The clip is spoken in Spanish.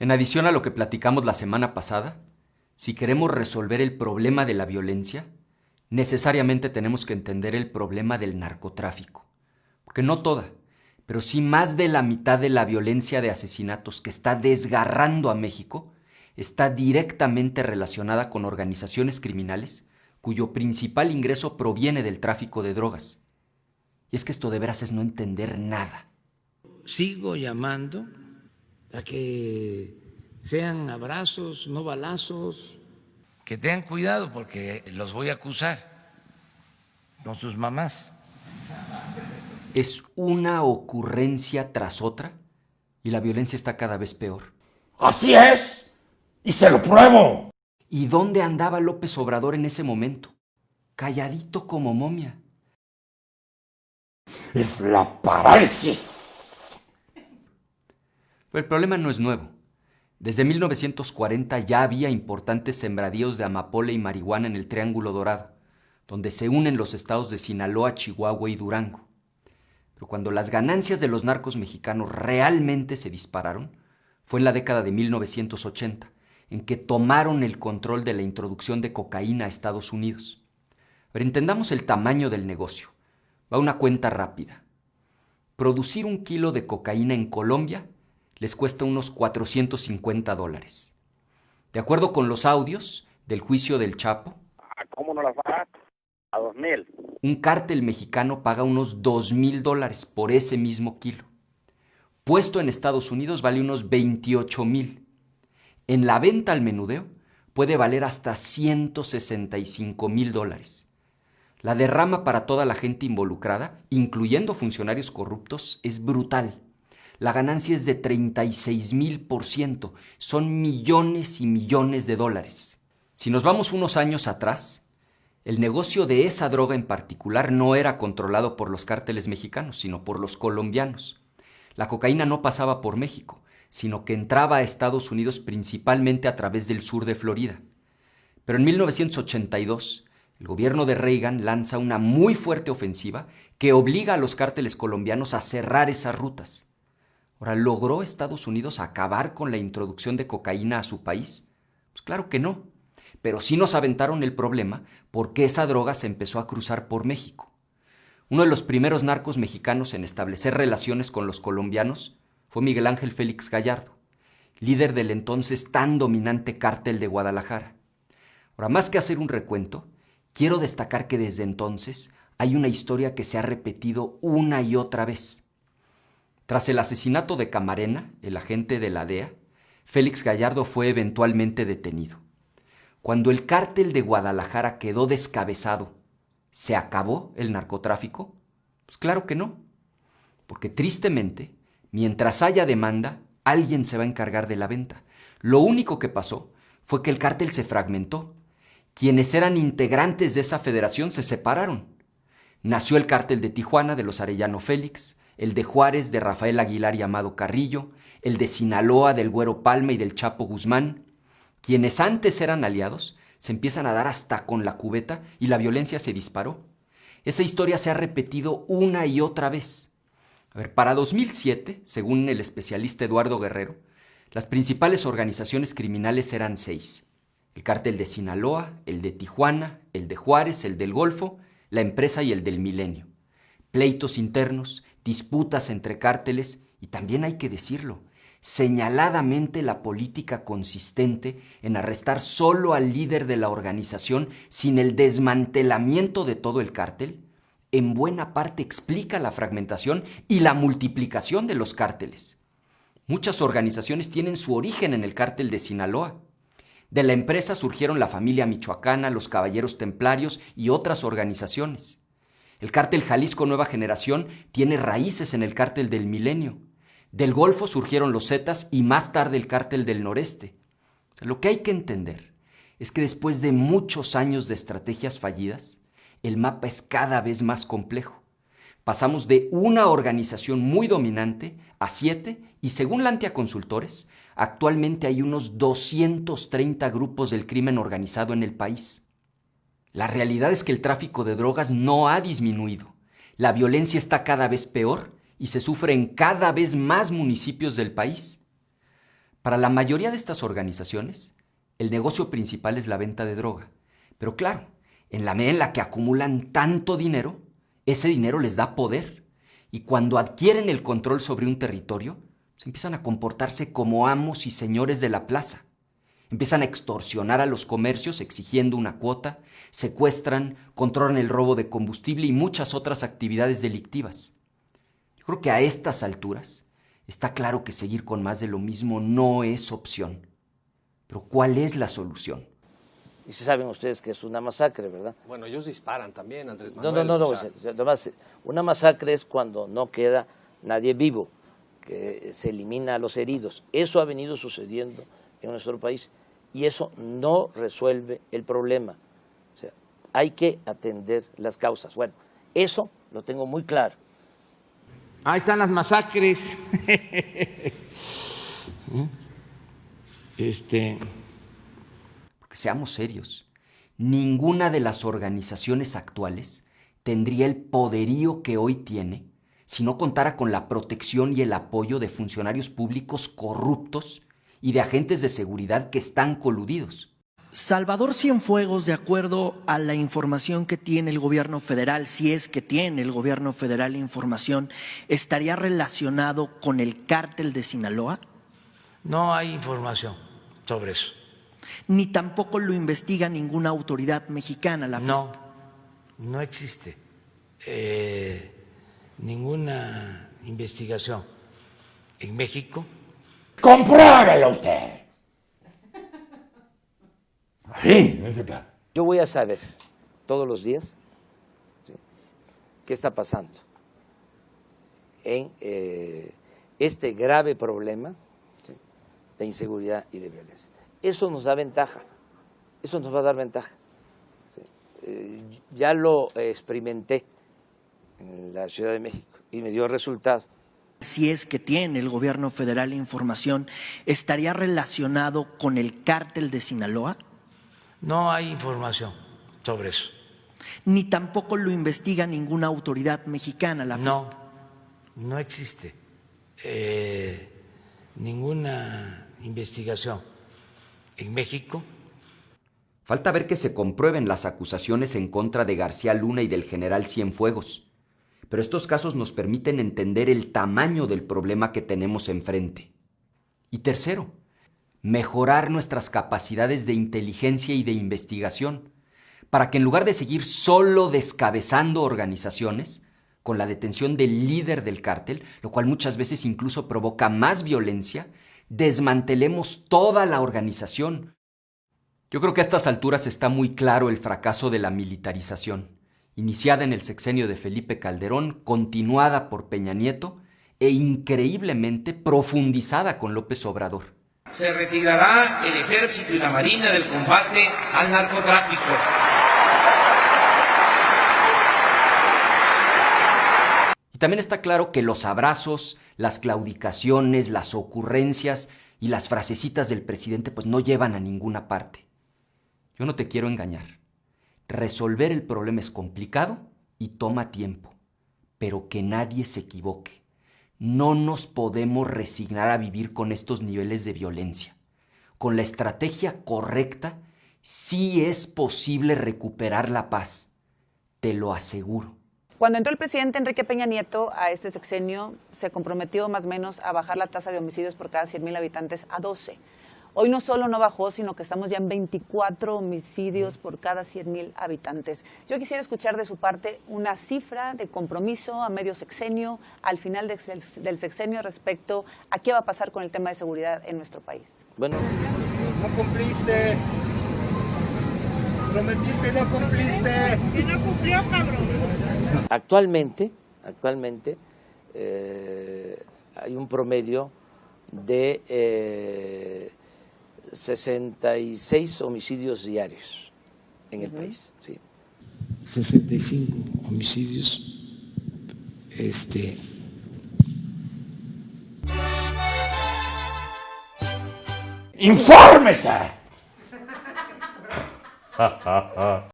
En adición a lo que platicamos la semana pasada, si queremos resolver el problema de la violencia, necesariamente tenemos que entender el problema del narcotráfico. Porque no toda, pero sí más de la mitad de la violencia de asesinatos que está desgarrando a México está directamente relacionada con organizaciones criminales cuyo principal ingreso proviene del tráfico de drogas. Y es que esto de veras es no entender nada. Sigo llamando a que sean abrazos, no balazos, que tengan cuidado porque los voy a acusar con sus mamás. Es una ocurrencia tras otra y la violencia está cada vez peor. ¡Así es! ¡Y se lo pruebo! ¿Y dónde andaba López Obrador en ese momento? Calladito como momia. ¡Es la parálisis! Pero el problema no es nuevo. Desde 1940 ya había importantes sembradíos de amapola y marihuana en el Triángulo Dorado, donde se unen los estados de Sinaloa, Chihuahua y Durango. Pero cuando las ganancias de los narcos mexicanos realmente se dispararon, fue en la década de 1980, en que tomaron el control de la introducción de cocaína a Estados Unidos. Pero entendamos el tamaño del negocio. Va una cuenta rápida. Producir 1 kilo de cocaína en Colombia les cuesta unos $450. De acuerdo con los audios del juicio del Chapo, ¿cómo no las va? A 2,000. un cártel mexicano paga unos $2,000 por ese mismo kilo. Puesto en Estados Unidos vale unos 28,000. En la venta al menudeo puede valer hasta $165,000. La derrama para toda la gente involucrada, incluyendo funcionarios corruptos, es brutal. La ganancia es de 36,000%. Son millones y millones de dólares. Si nos vamos unos años atrás, el negocio de esa droga en particular no era controlado por los cárteles mexicanos, sino por los colombianos. La cocaína no pasaba por México, sino que entraba a Estados Unidos principalmente a través del sur de Florida. Pero en 1982, el gobierno de Reagan lanza una muy fuerte ofensiva que obliga a los cárteles colombianos a cerrar esas rutas. Ahora, ¿logró Estados Unidos acabar con la introducción de cocaína a su país? Pues claro que no, pero sí nos aventaron el problema porque esa droga se empezó a cruzar por México. Uno de los primeros narcos mexicanos en establecer relaciones con los colombianos fue Miguel Ángel Félix Gallardo, líder del entonces tan dominante cártel de Guadalajara. Ahora, más que hacer un recuento, quiero destacar que desde entonces hay una historia que se ha repetido una y otra vez. Tras el asesinato de Camarena, el agente de la DEA, Félix Gallardo fue eventualmente detenido. Cuando el cártel de Guadalajara quedó descabezado, ¿se acabó el narcotráfico? Pues claro que no, porque tristemente, mientras haya demanda, alguien se va a encargar de la venta. Lo único que pasó fue que el cártel se fragmentó. Quienes eran integrantes de esa federación se separaron. Nació el cártel de Tijuana de los Arellano Félix, el de Juárez de Rafael Aguilar y Amado Carrillo, el de Sinaloa del Güero Palma y del Chapo Guzmán. Quienes antes eran aliados se empiezan a dar hasta con la cubeta y la violencia se disparó. Esa historia se ha repetido una y otra vez. Para 2007, según el especialista Eduardo Guerrero, las principales organizaciones criminales eran 6. El cártel de Sinaloa, el de Tijuana, el de Juárez, el del Golfo, la empresa y el del Milenio. Pleitos internos, disputas entre cárteles y también hay que decirlo, señaladamente la política consistente en arrestar solo al líder de la organización sin el desmantelamiento de todo el cártel, en buena parte explica la fragmentación y la multiplicación de los cárteles. Muchas organizaciones tienen su origen en el cártel de Sinaloa. De la empresa surgieron la familia michoacana, los Caballeros Templarios y otras organizaciones. El cártel Jalisco Nueva Generación tiene raíces en el cártel del Milenio. Del Golfo surgieron los Zetas y más tarde el cártel del Noreste. Lo que hay que entender es que después de muchos años de estrategias fallidas, el mapa es cada vez más complejo. Pasamos de una organización muy dominante a 7 y según Lantia Consultores, actualmente hay unos 230 grupos del crimen organizado en el país. La realidad es que el tráfico de drogas no ha disminuido. La violencia está cada vez peor y se sufre en cada vez más municipios del país. Para la mayoría de estas organizaciones, el negocio principal es la venta de droga. Pero claro, en la medida en la que acumulan tanto dinero, ese dinero les da poder. Y cuando adquieren el control sobre un territorio, se empiezan a comportarse como amos y señores de la plaza. Empiezan a extorsionar a los comercios exigiendo una cuota, secuestran, controlan el robo de combustible y muchas otras actividades delictivas. Yo creo que a estas alturas está claro que seguir con más de lo mismo no es opción. Pero ¿cuál es la solución? Y si saben ustedes que es una masacre, ¿verdad? Bueno, ellos disparan también, Andrés Manuel. No. O sea, Además, una masacre es cuando no queda nadie vivo, que se elimina a los heridos. Eso ha venido sucediendo en nuestro país y eso no resuelve el problema. O sea, hay que atender las causas. Bueno, eso lo tengo muy claro. Ahí están las masacres. Porque seamos serios, ninguna de las organizaciones actuales tendría el poderío que hoy tiene si no contara con la protección y el apoyo de funcionarios públicos corruptos y de agentes de seguridad que están coludidos. Salvador Cienfuegos, de acuerdo a la información que tiene el gobierno federal, si es que tiene el gobierno federal información, ¿estaría relacionado con el cártel de Sinaloa? No hay información sobre eso. Ni tampoco lo investiga ninguna autoridad mexicana. No existe ninguna investigación en México. ¡Compruébelo usted! Así, en ese plan. Yo voy a saber todos los días, ¿sí?, qué está pasando en este grave problema, ¿sí?, de inseguridad y de violencia. Eso nos da ventaja, eso nos va a dar ventaja. ¿Sí? Ya lo experimenté en la Ciudad de México y me dio resultado. Si es que tiene el gobierno federal información, ¿estaría relacionado con el cártel de Sinaloa? No hay información sobre eso. Ni tampoco lo investiga ninguna autoridad mexicana. No existe ninguna investigación en México. Falta ver que se comprueben las acusaciones en contra de García Luna y del general Cienfuegos. Pero estos casos nos permiten entender el tamaño del problema que tenemos enfrente. Y tercero, mejorar nuestras capacidades de inteligencia y de investigación, para que en lugar de seguir solo descabezando organizaciones, con la detención del líder del cártel, lo cual muchas veces incluso provoca más violencia, desmantelemos toda la organización. Yo creo que a estas alturas está muy claro el fracaso de la militarización, iniciada en el sexenio de Felipe Calderón, continuada por Peña Nieto e increíblemente profundizada con López Obrador. Se retirará el Ejército y la Marina del combate al narcotráfico. Y también está claro que los abrazos, las claudicaciones, las ocurrencias y las frasecitas del presidente pues no llevan a ninguna parte. Yo no te quiero engañar. Resolver el problema es complicado y toma tiempo, pero que nadie se equivoque. No nos podemos resignar a vivir con estos niveles de violencia. Con la estrategia correcta, sí es posible recuperar la paz. Te lo aseguro. Cuando entró el presidente Enrique Peña Nieto a este sexenio, se comprometió más o menos a bajar la tasa de homicidios por cada 100,000 habitantes a 12. Hoy no solo no bajó, sino que estamos ya en 24 homicidios por cada 100,000 habitantes. Yo quisiera escuchar de su parte una cifra de compromiso a medio sexenio, al final del sexenio, respecto a qué va a pasar con el tema de seguridad en nuestro país. Bueno, no cumpliste. Prometiste y no cumpliste. Y no cumplió, cabrón. Actualmente hay un promedio de 66 homicidios diarios en el país. Sí. 65 homicidios. ¡Infórmese!